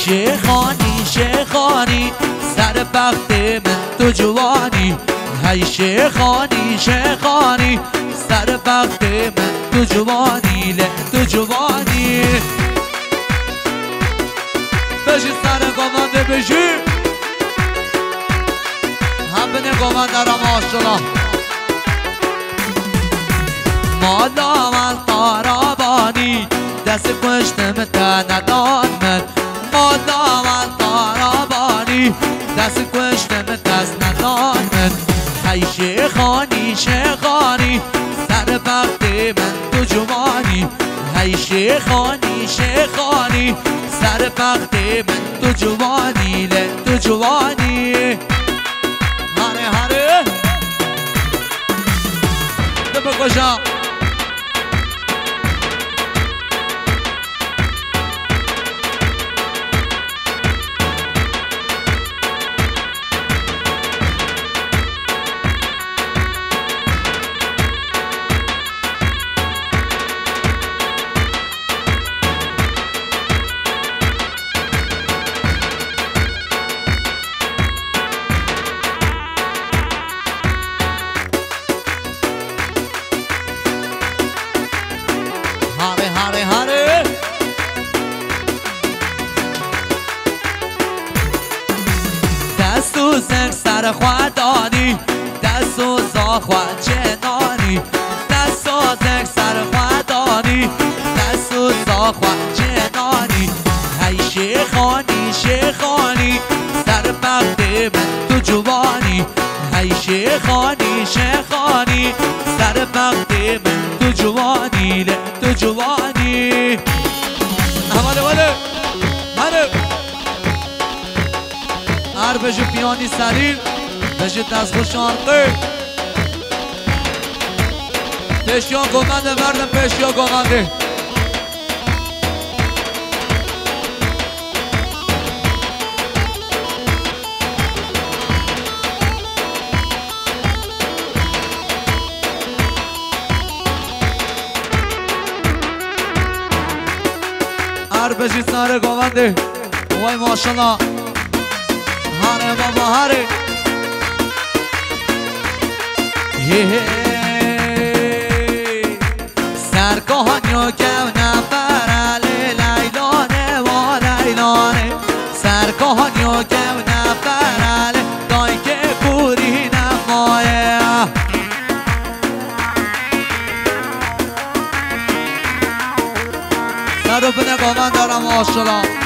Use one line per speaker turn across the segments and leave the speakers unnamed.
شیخانی شیخانی سر بخت من تو جوانی هی شیخانی شیخانی سر بخت من تو جوانی له تو جوانی بشی سر گمانده بشی هم بینه گمانده را ماشالله مالا من قرابانی دست کشتم تا ندان من مالا من قرابانی دست کشتم دست ندان من هی شیخانی شیخانی سر بخت من تو جوانی هی شیخانی شیخانی سر بخت من تو جوانی له تو جوانی هره هره تو بکشم سر خودانی دست و زا خود جنانی دست و زک سر خودانی دست و زا خود جنانی هی شیخانی شیخانی سر بخت من تو جوانی هی شیخانی شیخانی سر بخت من تو جوانی له تو جوانی حواله واله هره هر بجو پیانی سلیل بجو دست خوش آرقه پیشیان گمنده مردم پیشیان گمنده هر بجو سر گمنده وای ماشالله هره بابا هره سرکهانیو که نفر لیلانه و لیلانه سرکهانیو که نفر دای که پوری نمایه سر رو بنه با من دارم ماشالله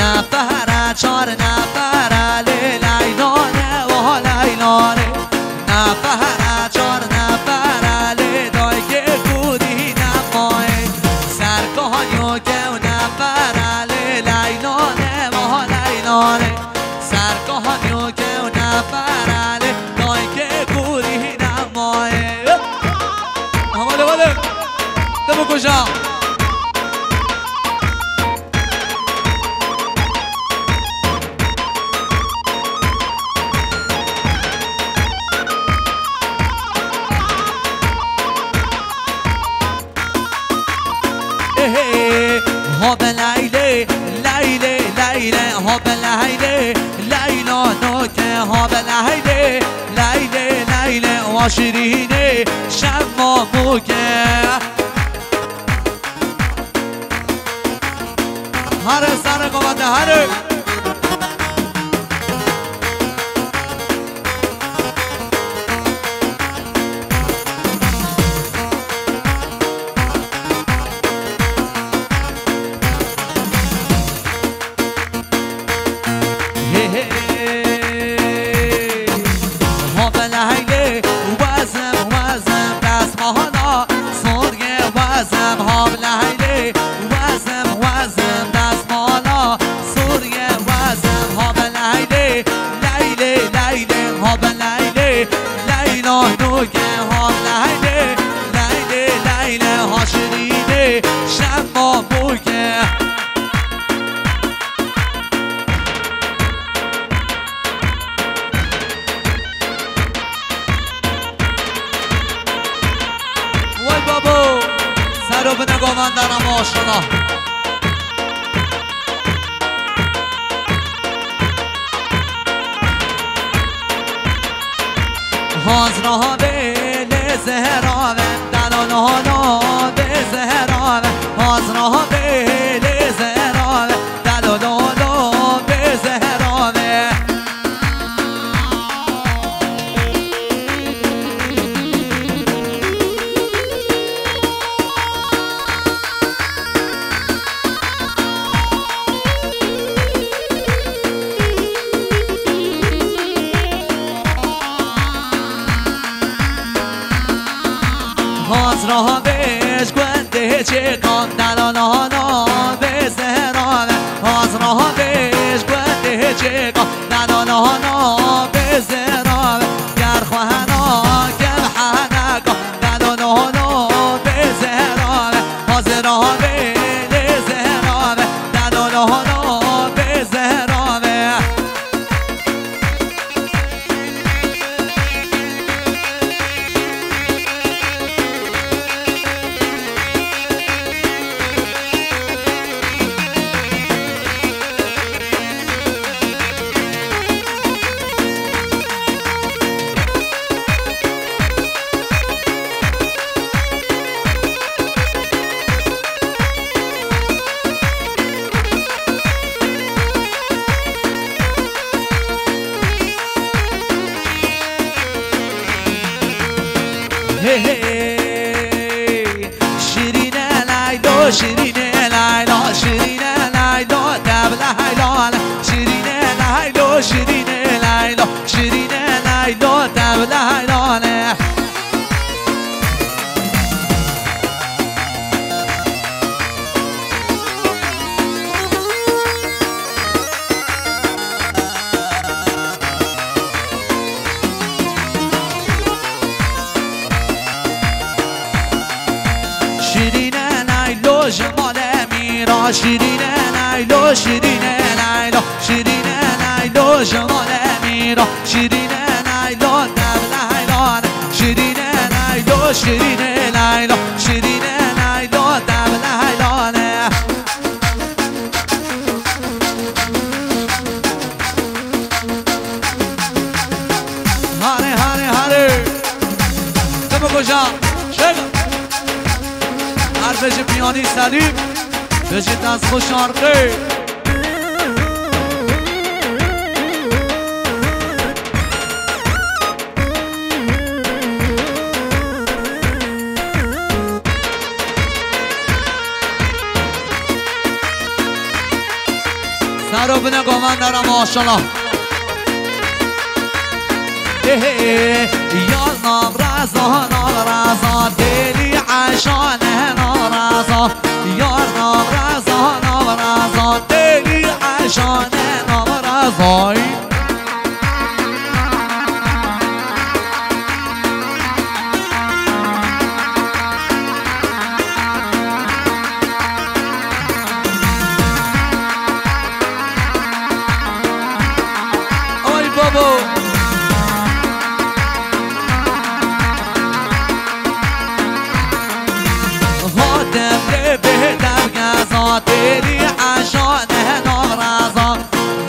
نفر چار نفر لیلانه و لیلانه نفر چار نفر دای که کودی نمایه سرکهانیو که نفر لیلانه و لیلانه سرکهانیو که نفر دای که کودی نمایه حواله واله تو بکشم هاب لیله لیله لیله هاب لیله لیلا نوکه هاب لیله لیله لیله و شیرینه شب ماموکه هر سر قوانده هر وزم دست مالا سوریه سر بنگاه من دارم ماشالله حاضرها به زهراوه دلالها به زهراوه حاضرها به زهراوه دلالها به زهراوه حاضرها بهش گنده چه کن دلالها به زهراوه حاضرها بهش گنده چه کن دلالها به زهراوه گر خواهنا کم حنکا دلالها به زهراوه حاضرها به زهراوه دلالها به زهراوه شیرین لیلا شیرین لیلا شیرین لیلا دبل حیلال شیرین لیلا شیرین لیلا شیرین لیلا دبل حیلاله شیرین لیلا جمال میرا شیرین لیلا شیرین لیلا شیرین لیلا جمال میرا شیرین لیلا دبل حیلان شیرین لیلا شیرین لیلا شیرین لیلا دبل حیلانه هاره هاره هاره تو کجا شد هر بجه پیانی سلیم بجه دست خوش آرقه سر رو بنگاه من دارم ماشالله یا نامرزا نامرزا دلی عشانه نامرزا یا نامرزا نامرزا دلی عشانه نامرزا ای بابا دلی عشانه نامرزا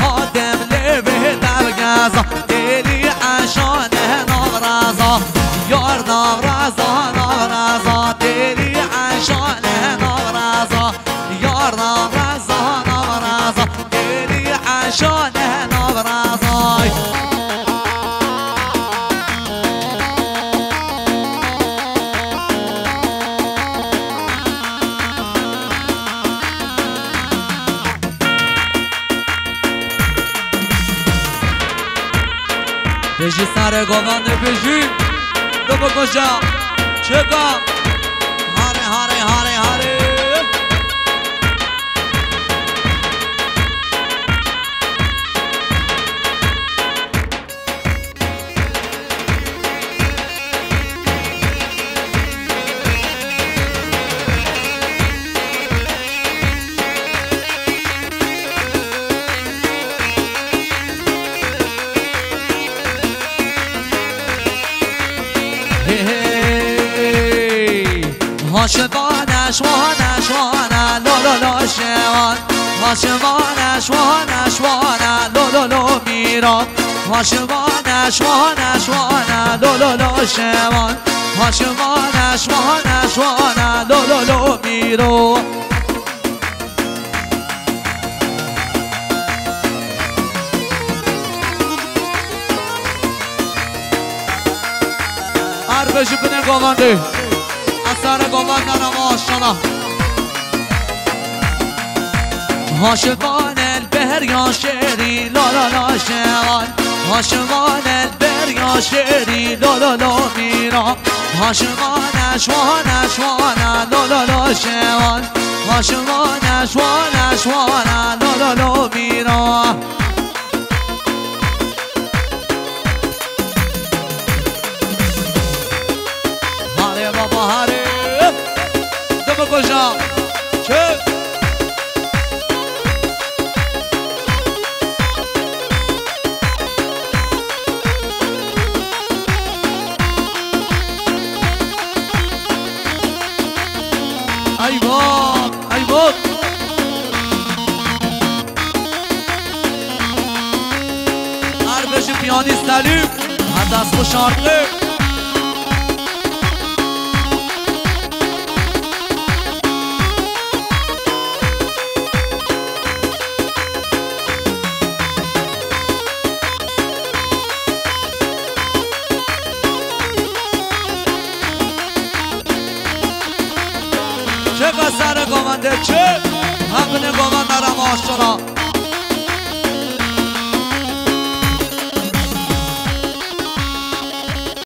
آدم لبه درگزا دلی عشانه نامرزا یار نامرزا نامرزا دلی عشانه نامرزا یار نامرزا نامرزا دلی عشانه نامرزا بجی سر گوانده بجی دو بکشا چکا هاره هاره هاره هاره عاشقانه شوانا لو لو لو شوان شوانا لو لو لو میرا شوانا لو لو لو شوان شوانا لو لو لو میرا بشی بینه گاونده اثر گاوندن ماشانا هاشوان البهر یا شیری لا لا لا شوان هاشوان البهر یا شیری لا لا لا میرا شوانا لا لا لا شوان شوانا لا لا لا میرا هاره دم کجا چه ای باد اربش پیانیست سلیم از دست خوشارقه چه قصر گاونده چه همه گاونده را ماشاءالله